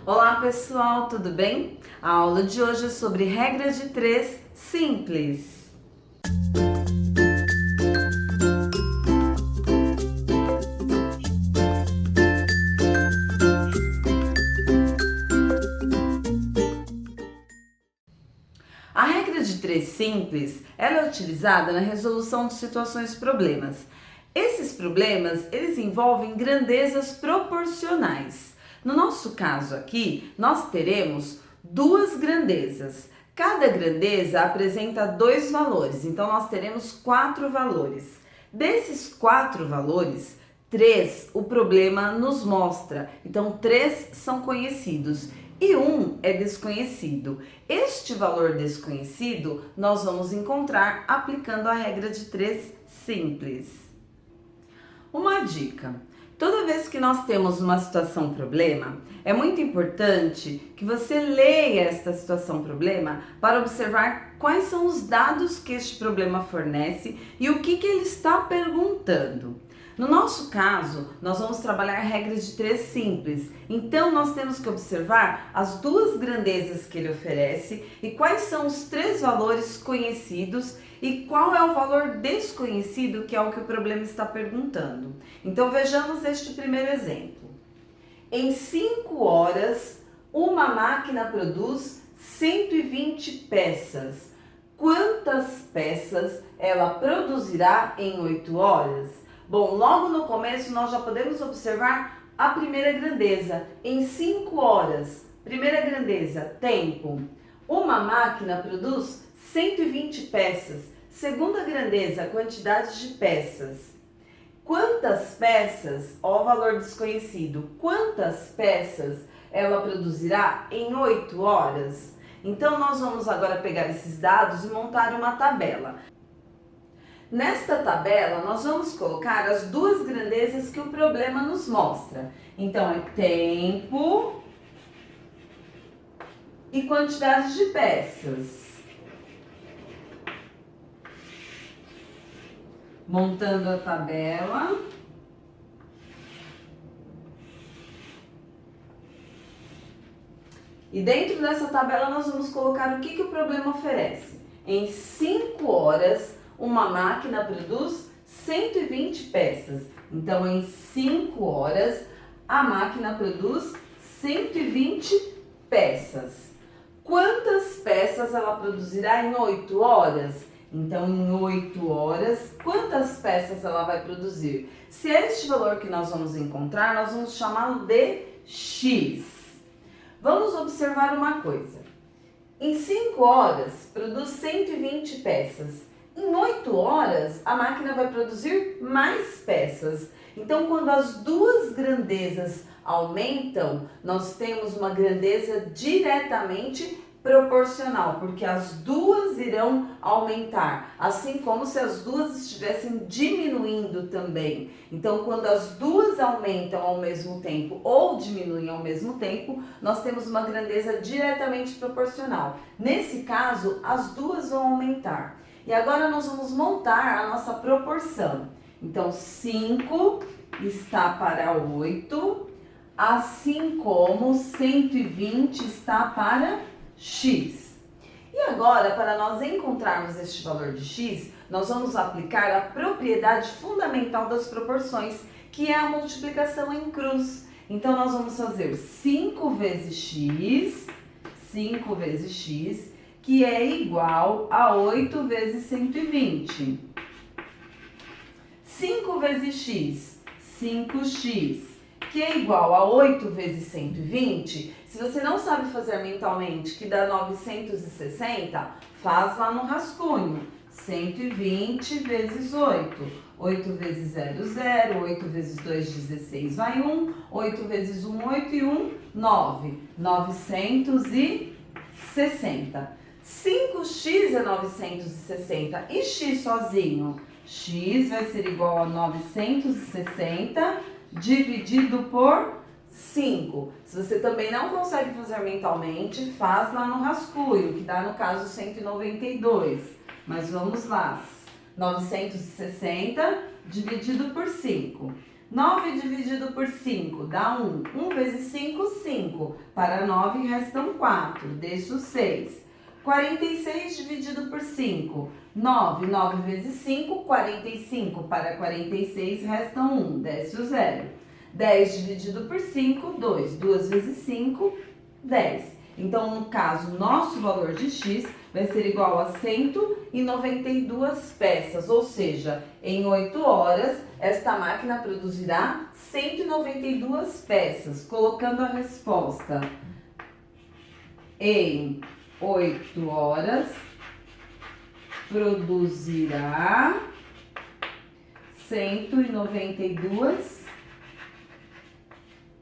Olá pessoal, tudo bem? A aula de hoje é sobre regra de 3 simples. A regra de 3 simples, ela é utilizada na resolução de situações e problemas. Esses problemas, eles envolvem grandezas proporcionais. No nosso caso aqui, nós teremos duas grandezas. Cada grandeza apresenta dois valores, então nós teremos 4 valores. Desses 4 valores, 3 o problema nos mostra, então 3 são conhecidos e 1 é desconhecido. Este valor desconhecido nós vamos encontrar aplicando a regra de 3 simples. Uma dica: toda vez que nós temos uma situação problema, é muito importante que você leia esta situação problema para observar quais são os dados que este problema fornece e o que ele está perguntando. No nosso caso, nós vamos trabalhar regras de 3 simples, então nós temos que observar as duas grandezas que ele oferece e quais são os 3 valores conhecidos e qual é o valor desconhecido, que é o que o problema está perguntando. Então vejamos este primeiro exemplo. Em 5 horas, uma máquina produz 120 peças. Quantas peças ela produzirá em 8 horas? Bom, logo no começo nós já podemos observar a primeira grandeza, em 5 horas. Primeira grandeza, tempo. Uma máquina produz 120 peças. Segunda grandeza, quantidade de peças. Quantas peças, ó, valor desconhecido, quantas peças ela produzirá em 8 horas? Então nós vamos agora pegar esses dados e montar uma tabela. Nesta tabela, nós vamos colocar as duas grandezas que o problema nos mostra. Então, é tempo e quantidade de peças. Montando a tabela. E dentro dessa tabela, nós vamos colocar o que o problema oferece. Em 5 horas, uma máquina produz 120 peças. Então, em 5 horas, a máquina produz 120 peças. Quantas peças ela produzirá em 8 horas? Então, em 8 horas, quantas peças ela vai produzir? Se é este valor que nós vamos encontrar, nós vamos chamá-lo de X. Vamos observar uma coisa. Em 5 horas, produz 120 peças. Em 8 horas, a máquina vai produzir mais peças. Então, quando as duas grandezas aumentam, nós temos uma grandeza diretamente proporcional, porque as duas irão aumentar, assim como se as duas estivessem diminuindo também. Então, quando as duas aumentam ao mesmo tempo ou diminuem ao mesmo tempo, nós temos uma grandeza diretamente proporcional. Nesse caso, as duas vão aumentar. E agora nós vamos montar a nossa proporção. Então, 5 está para 8, assim como 120 está para X. E agora, para nós encontrarmos este valor de X, nós vamos aplicar a propriedade fundamental das proporções, que é a multiplicação em cruz. Então, nós vamos fazer 5 vezes X, que é igual a 8 vezes 120. 5 vezes X, 5x, que é igual a 8 vezes 120. Se você não sabe fazer mentalmente, que dá 960, faz lá no rascunho. 120 vezes 8. 8 vezes 0, 0. 8 vezes 2, 16, vai 1. 8 vezes 1, 8 e 1, 9. 960. 5x é 960 e x sozinho? X vai ser igual a 960 dividido por 5. Se você também não consegue fazer mentalmente, faz lá no rascunho, que dá no caso 192. Mas vamos lá. 960 dividido por 5. 9 dividido por 5 dá 1. 1 vezes 5, 5. Para 9 restam 4. Deixo 6. 46 dividido por 5. 9. 9 vezes 5, 45. Para 46 restam 1. Desce o 0. 10 dividido por 5, 2. 2 vezes 5, 10. Então, no caso, nosso valor de x vai ser igual a 192 peças, ou seja, em 8 horas, esta máquina produzirá 192 peças, colocando a resposta em 8 horas, produzirá 192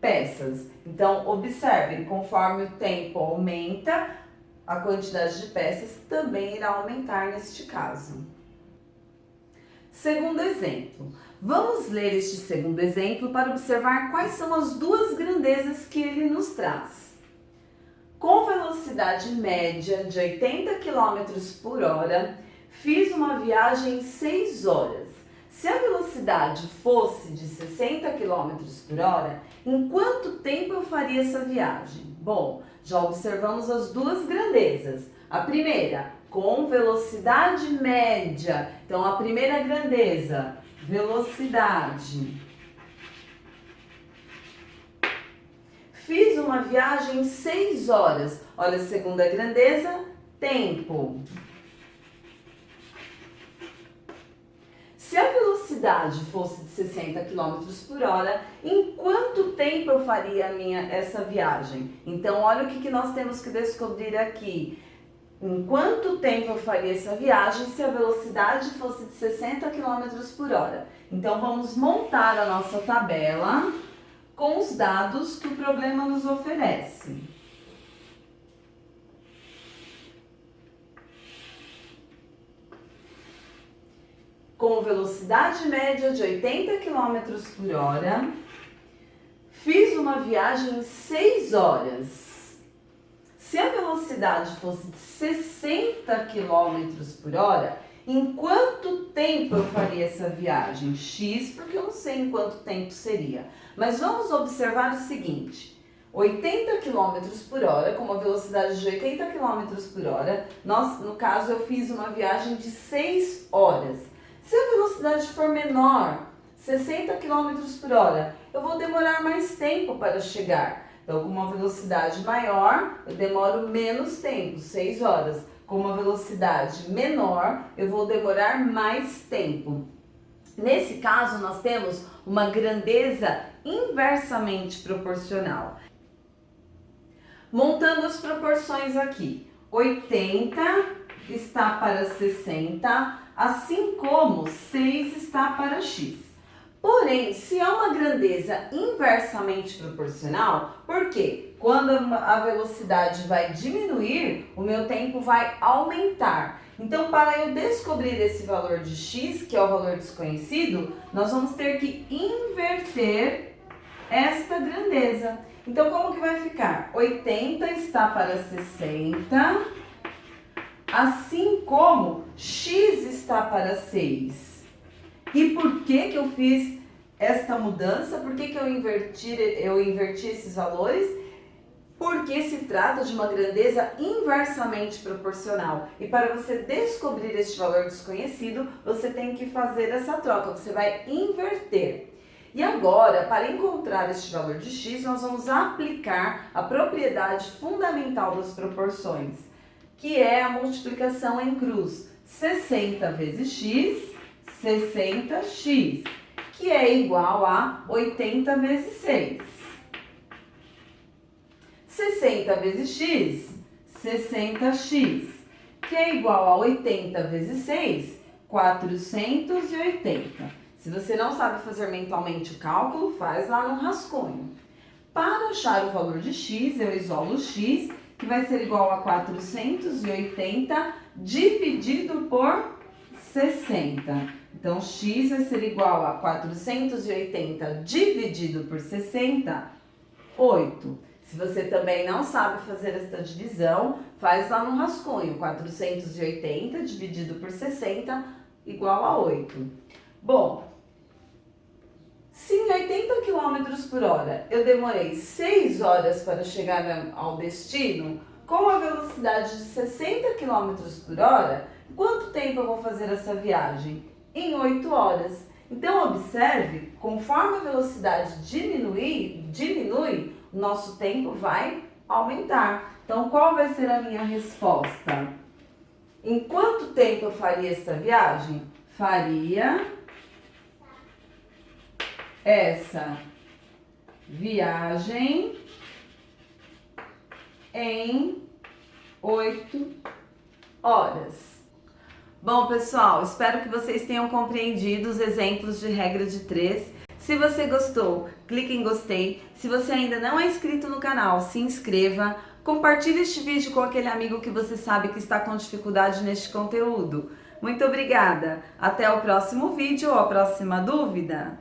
peças. Então, observem, conforme o tempo aumenta, a quantidade de peças também irá aumentar neste caso. Segundo exemplo. Vamos ler este segundo exemplo para observar quais são as duas grandezas que ele nos traz. Com velocidade média de 80 km por hora, fiz uma viagem em 6 horas. Se a velocidade fosse de 60 km por hora, em quanto tempo eu faria essa viagem? Bom, já observamos as duas grandezas. A primeira, com velocidade média. Então, a primeira grandeza, velocidade. Fiz uma viagem em 6 horas. Olha a segunda grandeza, tempo. Se a velocidade fosse de 60 km por hora, em quanto tempo eu faria essa viagem? Então, olha o que nós temos que descobrir aqui. Em quanto tempo eu faria essa viagem se a velocidade fosse de 60 km por hora? Então, vamos montar a nossa tabela com os dados que o problema nos oferece. Com velocidade média de 80 km por hora, fiz uma viagem em 6 horas. Se a velocidade fosse de 60 km por hora, em quanto tempo eu faria essa viagem? X, porque eu não sei em quanto tempo seria. Mas vamos observar o seguinte. 80 km por hora, com uma velocidade de 80 km por hora, no caso eu fiz uma viagem de 6 horas. Se a velocidade for menor, 60 km por hora, eu vou demorar mais tempo para chegar. Então, com uma velocidade maior, eu demoro menos tempo, 6 horas. Com uma velocidade menor, eu vou demorar mais tempo. Nesse caso, nós temos uma grandeza inversamente proporcional. Montando as proporções aqui, 80 está para 60, assim como 6 está para x. Porém, se é uma grandeza inversamente proporcional, por quê? Quando a velocidade vai diminuir, o meu tempo vai aumentar. Então, para eu descobrir esse valor de x, que é o valor desconhecido, nós vamos ter que inverter esta grandeza. Então, como que vai ficar? 80 está para 60, assim como x está para 6. E por que eu fiz esta mudança? Por que eu inverti esses valores? Porque se trata de uma grandeza inversamente proporcional. E para você descobrir este valor desconhecido, você tem que fazer essa troca, você vai inverter. E agora, para encontrar este valor de x, nós vamos aplicar a propriedade fundamental das proporções, que é a multiplicação em cruz. 60 vezes x, 60x, que é igual a 80 vezes 6. 60 vezes x, 60x, que é igual a 80 vezes 6, 480. Se você não sabe fazer mentalmente o cálculo, faz lá no rascunho. Para achar o valor de x, eu isolo x, que vai ser igual a 480 dividido por 60. Então, x vai ser igual a 480 dividido por 60, 8. Se você também não sabe fazer esta divisão, faz lá no rascunho. 480 dividido por 60 igual a 8. Bom, Se em 80 km por hora eu demorei 6 horas para chegar ao destino, com a velocidade de 60 km por hora, quanto tempo eu vou fazer essa viagem? Em 8 horas. Então observe, conforme a velocidade diminui, o nosso tempo vai aumentar. Então qual vai ser a minha resposta? Em quanto tempo eu faria essa viagem? Faria essa viagem em 8 horas. Bom, pessoal, espero que vocês tenham compreendido os exemplos de regra de 3. Se você gostou, clique em gostei. Se você ainda não é inscrito no canal, se inscreva. Compartilhe este vídeo com aquele amigo que você sabe que está com dificuldade neste conteúdo. Muito obrigada! Até o próximo vídeo ou a próxima dúvida!